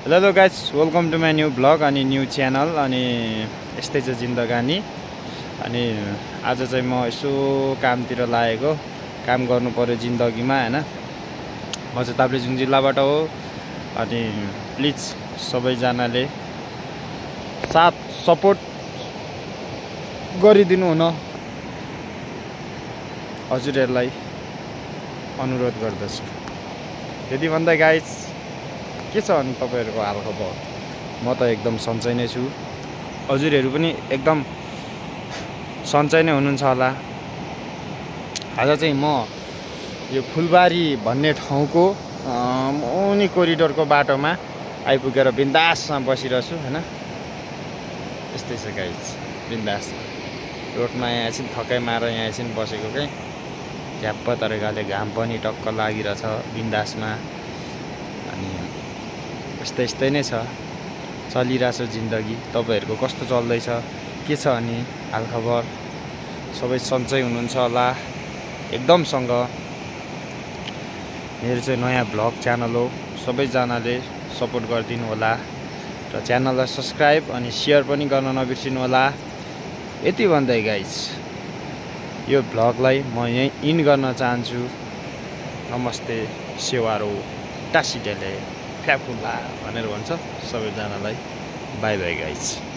Hello guys, welcome to my new blog अनि new channel. अनि यस्तै छ जिन्दगानी। अनि आज चाहिँ म यसो कामतिर लागेको, काम गर्नु पर्यो जिन्दगीमा हैन। म चाहिँ ताप्लेजुङ जिल्लाबाट हो। अनि प्लिज सबैजनाले साथ सपोर्ट गरिदिनु हुन हजुरहरूलाई अनुरोध गर्दछु। त्यति भन्दै गाइस, के छ अनि तपाईहरुको हालखबर? म त एकदम सन्चै नै छु। हजुरहरु पनि एकदम सन्चै नै हुनुहुन्छ होला। आज चाहिँ म यो फुलबारी भन्ने ठाउँको मुनि कोरिडोरको बाटोमा आइपुगेर बिन्दासमा बसिरहेछु हैन। यस्तै छ गाइस, बिन्दास रोडमा यहाँ एकछिन थकाइ मारेर यहाँ एकछिन बसेको के झ्याप्प तरिकाले घाम पनि टक्क लागिरहेछ बिन्दासमा। अनि यस्तै नै छ, चलिरहेछ जिन्दगी। तपाईहरुको कस्तो चल्दैछ, के छ अनि हालखबर? सबै सन्चै हुनुहुन्छ होला एकदमसँग। मेरो चाहिँ नयाँ ब्लग च्यानल हो, सबैजनाले सपोर्ट गरिदिनु होला र च्यानललाई सब्स्क्राइब अनि शेयर पनि गर्न नबिर्सिनु होला। यति भन्दै गाइस, यो ब्लगलाई म यही इन गर्न चाहन्छु। नमस्ते, सेवारो, टासिडेले फ्याफुला भनेर भन्छ सबैजनालाई। By by guys.